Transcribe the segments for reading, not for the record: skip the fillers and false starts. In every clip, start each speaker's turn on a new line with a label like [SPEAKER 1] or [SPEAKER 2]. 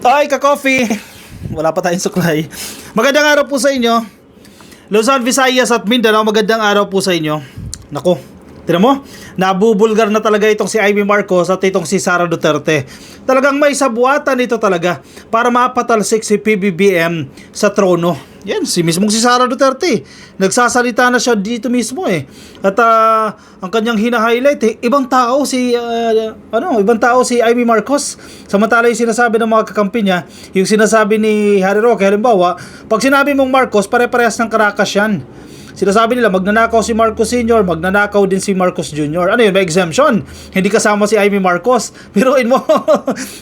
[SPEAKER 1] Ay, ka-coffee! Wala pa tayong suklay. Magandang araw po sa inyo. Luzon, Visayas at Mindanao, magandang araw po sa inyo. Nako, tignan mo, nabubulgar na talaga itong si Amy Marcos at itong si Sara Duterte. Talagang may sabuatan ito talaga para mapatalsik si PBBM sa trono. Yan, mismong si Sara Duterte. Nagsasalita na siya dito mismo eh. At ang kanyang hina-highlight ibang tao si Amy Marcos. Samantala yung sinasabi ng mga kakampi niya, yung sinasabi ni Harry Roque, halimbawa, pag sinabi mong Marcos, pare-parehas ng Caracas yan. Sinasabi nila, magnanakaw si Marcos Sr., magnanakaw din si Marcos Jr. Ano yun, may exemption. Hindi kasama si Amy Marcos. Biruin mo.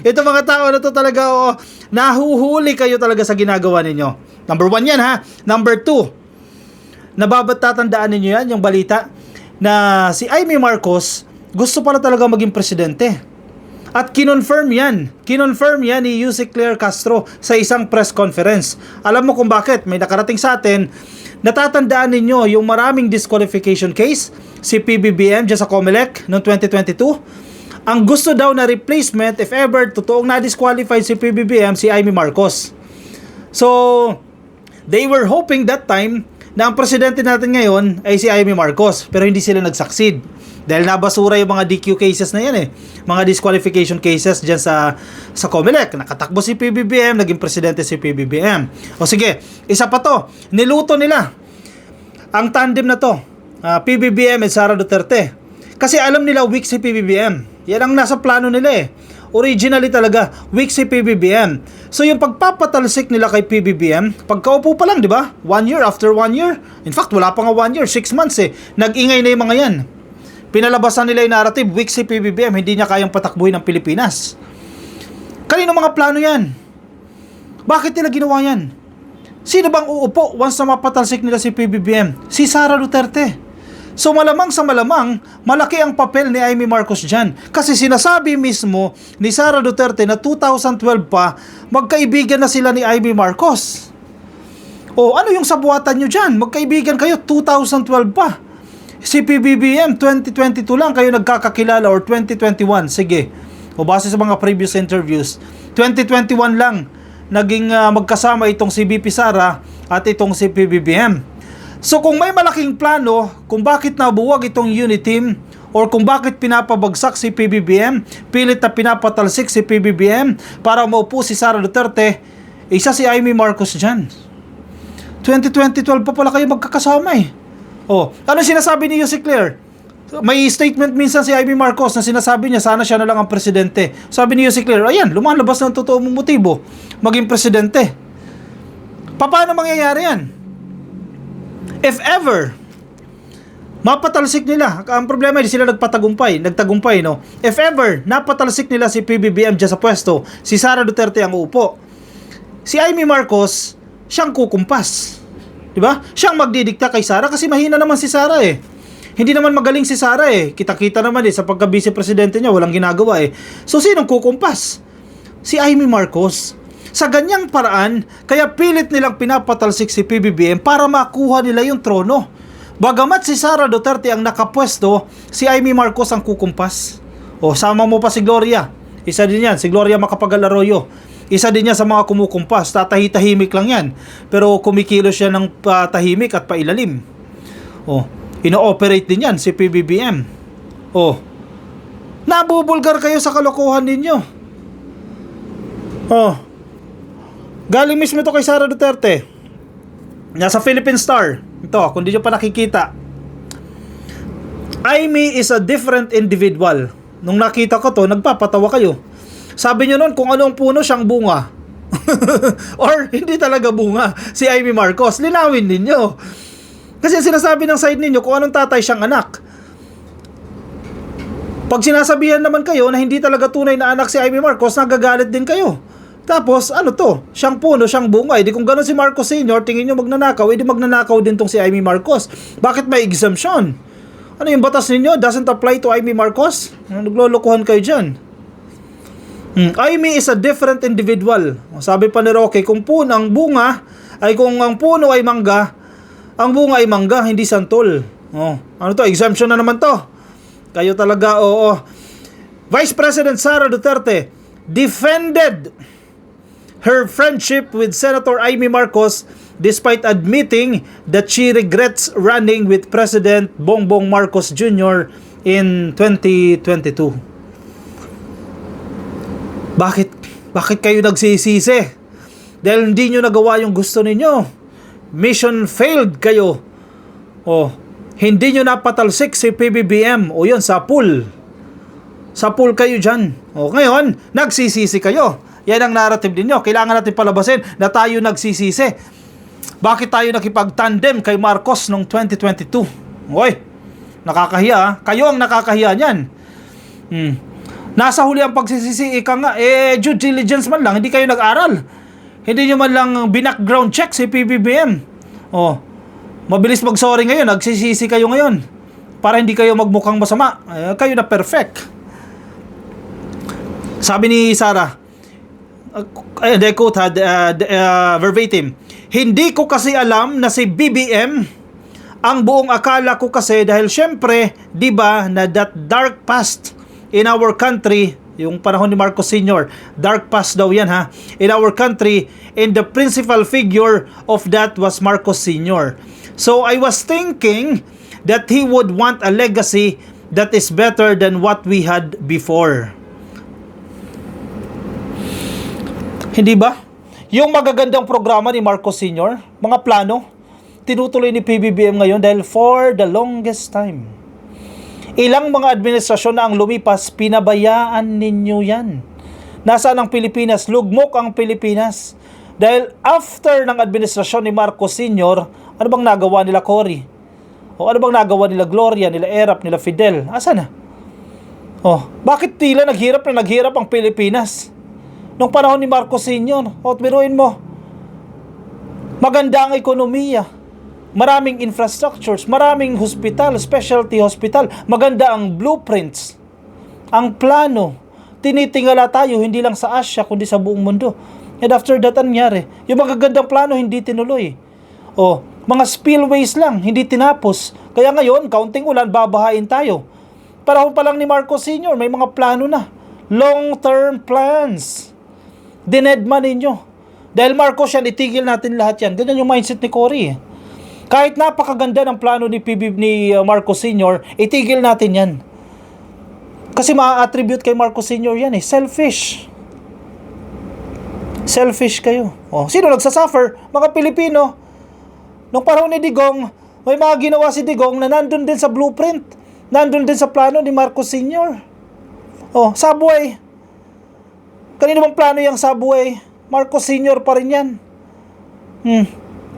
[SPEAKER 1] Ito mga tao na to talaga, nahuhuli kayo talaga sa ginagawa ninyo. Number 1 yan ha. Number 2, tatandaan ninyo yan, yung balita, na si Amy Marcos, gusto pala talaga maging presidente. At kinonfirm yan ni Yusek Claire Castro sa isang press conference. Alam mo kung bakit? May nakarating sa atin. Natatandaan ninyo yung maraming disqualification case si PBBM dyan sa COMELEC noong 2022. Ang gusto daw na replacement, if ever totoong na-disqualified si PBBM, si Amy Marcos. So, they were hoping that time na ang presidente natin ngayon ay si Amy Marcos, pero hindi sila nag-succeed. Dahil nabasura yung mga DQ cases na yan eh. Mga disqualification cases dyan sa COMELEC. Nakatakbo si PBBM, naging presidente si PBBM. O sige, isa pa to. Niluto nila ang tandem na to, PBBM at Sara Duterte. Kasi alam nila weak si PBBM. Yan ang nasa plano nila eh. Originally talaga, weak si PBBM. So yung pagpapatalsik nila kay PBBM, pagkaupo pa lang, di ba? 1 year, after 1 year. In fact, wala pa nga 1 year, 6 months eh. Nag-ingay na yung mga yan. Pinalabasan nila yung narrative, weak si PBBM, hindi niya kayang patakbuhin ng Pilipinas. Kanino mga plano yan? Bakit nila ginawa yan? Sino bang uupo once na mapatalsik nila si PBBM? Si Sara Duterte. So malamang sa malamang, malaki ang papel ni Amy Marcos dyan. Kasi sinasabi mismo ni Sara Duterte na 2012 pa, magkaibigan na sila ni Amy Marcos. O ano yung sabuatan nyo dyan? Magkaibigan kayo 2012 pa. Si PBBM, 2022 lang kayo nagkakakilala or 2021, sige. O base sa mga previous interviews, 2021 lang naging magkasama itong si BP Sara at itong si PBBM. So kung may malaking plano kung bakit nabuwag itong unit team or kung bakit pinapabagsak si PBBM, pilit na pinapatalsik si PBBM para maupo si Sara Duterte, isa si Amy Marcos dyan. 2012 pa pala kayo magkakasama eh. Oh, ano sinasabi ni Yusek Claire? May statement minsan si Amy Marcos na sinasabi niya sana siya na lang ang presidente. Sabi ni Yusek Claire, ayan, lumalabas ng totoo mong motibo, maging presidente. Paano mangyayari yan? If ever mapatalsik nila, ang problema hindi sila nagtagumpay, no? If ever napatalsik nila si PBBM dyan sa pwesto, si Sara Duterte ang uupo, si Amy Marcos siyang kukumpas. Diba? Siyang magdidikta kay Sara kasi mahina naman si Sara eh. Hindi naman magaling si Sara eh. Kita-kita naman eh sa pagka-vice presidente niya, walang ginagawa eh. So sinong kukumpas? Si Amy Marcos. Sa ganyang paraan, kaya pilit nilang pinapatalsik si PBBM para makuha nila yung trono. Bagamat si Sara Duterte ang nakapwesto, si Amy Marcos ang kukumpas. O sama mo pa si Gloria. Isa din yan, si Gloria Macapagal Arroyo. Isa din niya sa mga kumukumpas, tatahi-tahimik lang yan. Pero kumikilos siya ng tahimik at pailalim. Oh, ino-operate din yan si PBBM. Oh, nabubulgar kayo sa kalokohan ninyo. Oh, galing mismo ito kay Sara Duterte. Nasa Philippine Star. Ito, kung di nyo pa nakikita. Amy is a different individual. Nung nakita ko to, nagpapatawa kayo. Sabi nyo nun, kung anong puno siyang bunga. Or hindi talaga bunga si Amy Marcos. Linawin ninyo. Kasi sinasabi ng side ninyo kung anong tatay siyang anak. Pag sinasabihan naman kayo na hindi talaga tunay na anak si Amy Marcos, nagagalit din kayo. Tapos, ano to? Siyang puno, siyang bunga. Di kung gano'n si Marcos Sr., tingin nyo magnanakaw, edi magnanakaw din tong si Amy Marcos. Bakit may exemption? Ano yung batas ninyo? Doesn't apply to Amy Marcos? Naglolokohan kayo dyan. Amy is a different individual. Sabi pa ni Roque, kung ang bunga ay kung ang puno ay mangga, ang bunga ay mangga, hindi santol. Oh, ano to? Exemption na naman to. Kayo talaga, oo. Vice President Sara Duterte defended her friendship with Senator Amy Marcos despite admitting that she regrets running with President Bongbong Marcos Jr. in 2022. Bakit? Bakit kayo nagsisisi? Dahil hindi nyo nagawa yung gusto ninyo. Mission failed kayo. Hindi nyo napatalsik si PBBM. Yun, sa pool. Sa pool kayo dyan. Ngayon, nagsisisi kayo. Yan ang narrative ninyo. Kailangan natin palabasin na tayo nagsisisi. Bakit tayo nakipag-tandem kay Marcos noong 2022? Nakakahiya. Kayo ang nakakahiya niyan. Nasa huli ang pagsisisi, ika nga, due diligence man lang, hindi kayo nag-aral. Hindi nyo man lang binackground check si PBBM. Mabilis mag-sorry ngayon, nagsisisi kayo ngayon. Para hindi kayo magmukhang masama. Kayo na perfect. Sabi ni Sarah, I quote verbatim, hindi ko kasi alam na si BBM ang buong akala ko kasi dahil syempre, di ba, na that dark past in our country, yung panahon ni Marcos Sr., dark past daw yan ha, in our country, and the principal figure of that was Marcos Sr. So I was thinking that he would want a legacy that is better than what we had before. Hindi ba? Yung magagandang programa ni Marcos Sr., mga plano, tinutuloy ni PBBM ngayon dahil for the longest time, ilang mga administrasyon na ang lumipas, pinabayaan ninyo yan. Nasaan ang Pilipinas? Lugmok ang Pilipinas. Dahil after ng administrasyon ni Marcos Sr., ano bang nagawa nila Cory? Ano bang nagawa nila Gloria, nila Erap, nila Fidel? Asa na? Bakit tila naghirap ang Pilipinas? Nung panahon ni Marcos Sr., biruin mo, maganda ang ekonomiya. Maraming infrastructures, maraming hospital, specialty hospital, maganda ang blueprints, ang plano. Tinitingala tayo hindi lang sa Asia kundi sa buong mundo. And after that, nangyari, yung magagandang plano hindi tinuloy. Mga spillways lang, hindi tinapos. Kaya ngayon, kaunting ulan, babahain tayo. Panahon pa lang ni Marcos Sr., may mga plano na. Long-term plans. Dinedma ninyo. Dahil Marcos yan, itigil natin lahat yan. Ganyan yung mindset ni Cory. Kahit napakaganda ng plano ni Marcos Sr., itigil natin yan. Kasi ma-attribute kay Marcos Sr. yan selfish. Selfish kayo. Sino nagsasuffer? Mga Pilipino. Nung panahon ni Digong, may mga ginawa si Digong na nandun din sa blueprint. Nandun din sa plano ni Marcos Sr. Subway. Kanino bang plano yung subway? Marcos Sr. pa rin yan.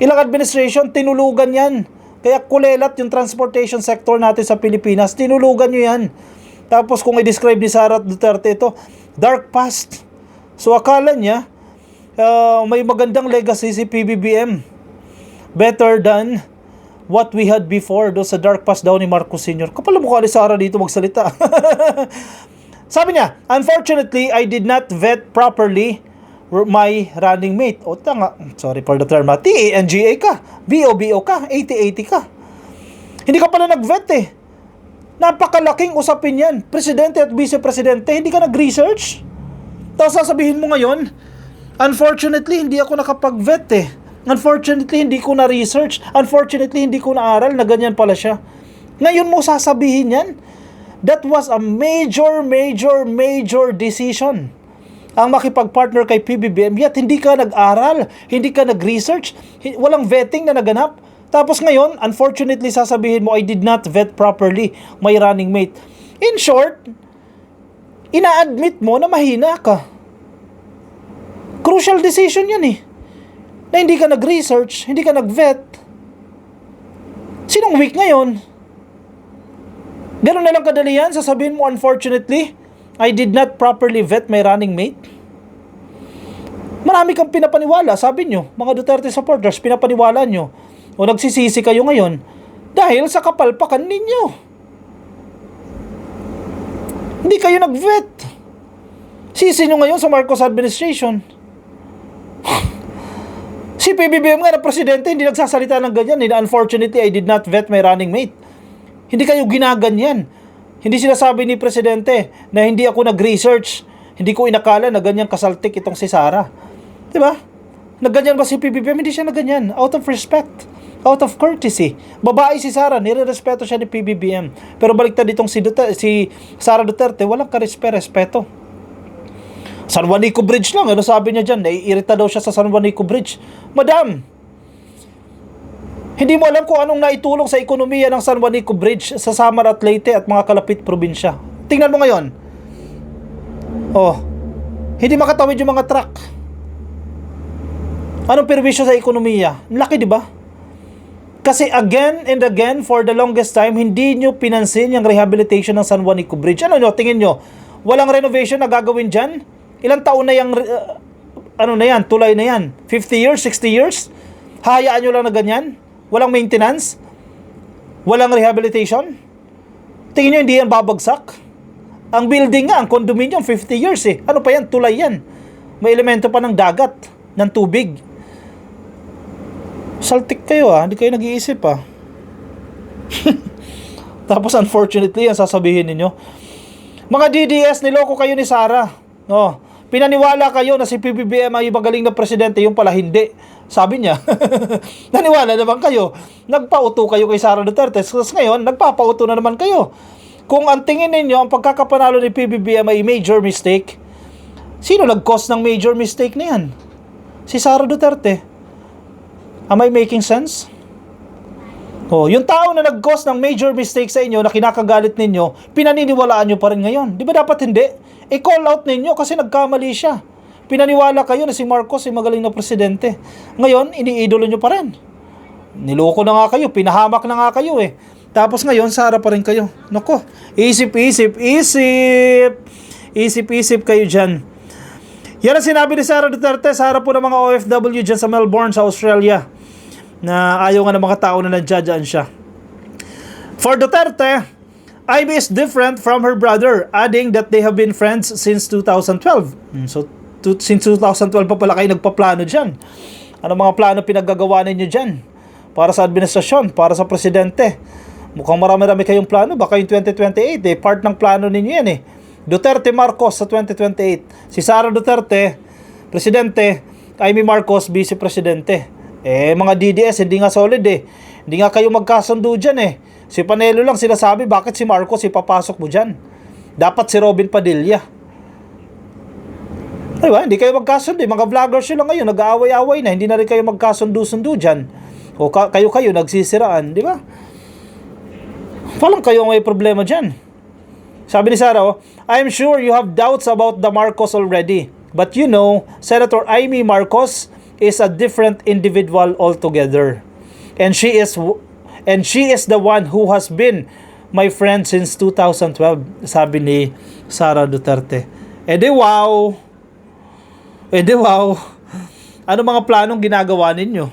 [SPEAKER 1] Ilang administration, tinulugan yan. Kaya kulelat yung transportation sector natin sa Pilipinas. Tinulugan nyo yan. Tapos kung i-describe ni Sara Duterte ito, dark past. So akala niya, may magandang legacy si PBBM. Better than what we had before do sa dark past daw ni Marcos Sr. Kapal mukha ni Sara dito magsalita. Sabi niya, unfortunately, I did not vet properly my running mate. Tanga. Sorry for the term. TANGA ka. BOBO ka. 80-80 ka. Hindi ka pala nag-vet Napakalaking usapin yan. Presidente at vice-presidente, hindi ka nag-research? Tapos sasabihin mo ngayon, unfortunately, hindi ako nakapag-vet Unfortunately, hindi ko na-research. Unfortunately, hindi ko na-aral na ganyan pala siya. Ngayon mo sasabihin yan? That was a major decision. Ang makipag-partner kay PBBM, yet hindi ka nag-aral, hindi ka nag-research, walang vetting na naganap. Tapos ngayon, unfortunately, sasabihin mo, I did not vet properly my running mate. In short, ina-admit mo na mahina ka. Crucial decision yan na hindi ka nag-research, hindi ka nag-vet. Sinong weak ngayon? Ganun na lang kadali yan, sasabihin mo, unfortunately, I did not properly vet my running mate. Marami kang pinapaniwala, sabi nyo, mga Duterte supporters, pinapaniwala nyo. O nagsisisi kayo ngayon dahil sa kapalpakan ninyo. Hindi kayo nag-vet. Sisi nyo ngayon sa Marcos administration. Si PBBM nga na presidente, hindi nagsasalita ng ganyan. Unfortunately, I did not vet my running mate. Hindi kayo ginaganyan. Hindi sinasabi ni Presidente na hindi ako nag-research, hindi ko inakala na ganyang kasaltik itong si Sara. Diba? Nagganyan ba si PBBM? Hindi siya nagganyan. Out of respect. Out of courtesy. Babae si Sara, nire-respeto siya ni PBBM. Pero baliktad ditong si Sara Duterte, walang karespeto. San Juanico Bridge lang, ano sabi niya dyan? Naiirita daw siya sa San Juanico Bridge. Madam, hindi mo alam kung anong naitulong sa ekonomiya ng San Juanico Bridge sa Samar at Leyte at mga kalapit probinsya. Tingnan mo ngayon. Oh, hindi makatawid yung mga truck. Anong perwisyo sa ekonomiya? Laki, di ba? Kasi again and again, for the longest time, hindi nyo pinansin yung rehabilitation ng San Juanico Bridge. Ano nyo? Tingin nyo, walang renovation na gagawin dyan? Ilang taon na yung, tulay na yan? 50 years? 60 years? Hayaan nyo lang na ganyan? Walang maintenance? Walang rehabilitation? Tingin nyo, hindi yan babagsak? Ang building nga, ang condominium, 50 years eh. Ano pa yan? Tulay yan. May elemento pa ng dagat, ng tubig. Saltik kayo hindi kayo nag-iisip Tapos unfortunately, ang sasabihin ninyo, mga DDS, niloko kayo ni Sara. Pinaniwala kayo na si PBBM ay magaling na presidente, yung pala hindi. Sabi niya, naniwala naman kayo. Nagpauto kayo kay Sara Duterte. Tapos ngayon, nagpapauto na naman kayo. Kung ang tingin ninyo, ang pagkakapanalo ni PBBM ay major mistake, sino nag-cause ng major mistake na yan? Si Sara Duterte. Am I making sense? Yung tao na nag-cause ng major mistake sa inyo na kinakagalit ninyo, pinaniniwalaan nyo pa rin ngayon. Di ba dapat hindi? I-call out ninyo kasi nagkamali siya. Pinaniwala kayo na si Marcos ay magaling na presidente. Ngayon, iniidolo nyo pa rin. Niloko na nga kayo, pinahamak na nga kayo eh. Tapos ngayon, Sara pa rin kayo. Nako, isip kayo dyan. Yan ang sinabi ni Sara Duterte. Sara po ng mga OFW dyan sa Melbourne, sa Australia, na ayaw nga ng mga tao na nandiyan siya. For Duterte, Amy is different from her brother, adding that they have been friends since 2012. So, since 2012 pa pala kayo nagpaplano dyan. Ano mga plano pinaggagawa ninyo dyan? Para sa administrasyon, para sa presidente. Mukhang marami-rami kayong plano. Baka yung 2028, part ng plano ninyo yan Duterte Marcos sa 2028. Si Sara Duterte, presidente. Amy Marcos, vice-presidente. Mga DDS, hindi nga solid Hindi nga kayo magkasundo dyan Si Panelo lang sinasabi, bakit si Marcos ipapasok mo dyan? Dapat si Robin Padilla. Diba? Hindi kayo magkasundo. Mga vloggers yun lang ngayon, nag-aaway-aaway na. Hindi na rin kayo magkasundo-sundo dyan. O kayo nagsisiraan, di ba? Walang kayo may problema dyan. Sabi ni Sara, I'm sure you have doubts about the Marcos already. But you know, Senator Amy Marcos is a different individual altogether. And she is the one who has been my friend since 2012, sabi ni Sara Duterte. Wow. Ano mga planong ginagawa ninyo?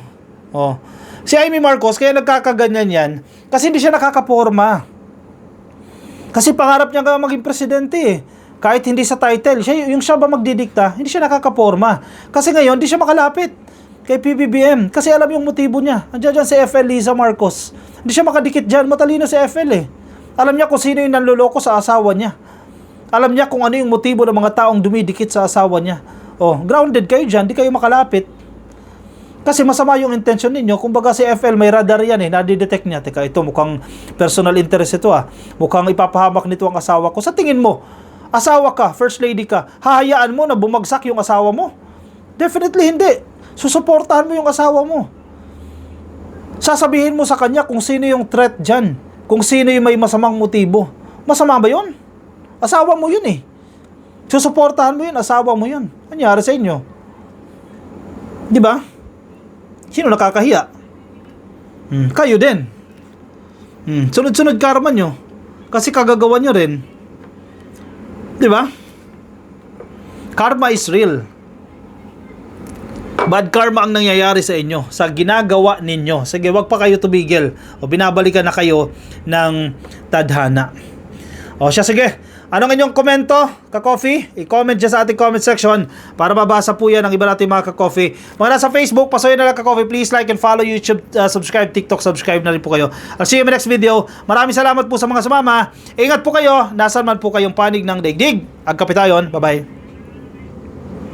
[SPEAKER 1] Si Amy Marcos, kaya nagkakaganyan yan, kasi hindi siya nakakaporma. Kasi pangarap niya nga maging presidente Kahit hindi sa title, siya ba magdidikta, hindi siya nakakaporma. Kasi ngayon, hindi siya makalapit kay PBBM. Kasi alam yung motibo niya. Andiyan dyan si FL Liza Marcos. Hindi siya makadikit dyan. Matalino si FL Alam niya kung sino yung nanloloko sa asawa niya. Alam niya kung ano yung motibo ng mga taong dumidikit sa asawa niya. Grounded kayo dyan, di kayo makalapit. Kasi masama yung intention ninyo. Kumbaga si FL may radar yan nadidetect niya. Teka, ito mukhang personal interest ito Mukhang ipapahamak nito ang asawa ko. Sa tingin mo, asawa ka, first lady ka, hahayaan mo na bumagsak yung asawa mo? Definitely hindi. Susuportahan mo yung asawa mo. Sasabihin mo sa kanya kung sino yung threat dyan. Kung sino yung may masamang motibo. Masama ba yun? Asawa mo yun Susuportahan mo yun, asawa mo yun. Anyari sa inyo? Di ba? Sino nakakahiya? Kayo din. Sunod-sunod karma nyo. Kasi kagagawa nyo rin. Di ba? Karma is real. Bad karma ang nangyayari sa inyo, sa ginagawa ninyo. Sige, wag pa kayo tumigil. Binabalikan na kayo ng tadhana. Sige. Anong inyong komento, ka-coffee? I-comment dyan sa ating comment section para mabasa po yan ng iba natin mga ka-coffee. Mga nasa Facebook, pasuyin na lang ka-coffee. Please like and follow YouTube, subscribe, TikTok, subscribe na rin po kayo. I'll see you in the next video. Maraming salamat po sa mga sumama. Ingat po kayo, nasan man po kayong panig ng daigdig. Ang kapitayon. Bye-bye.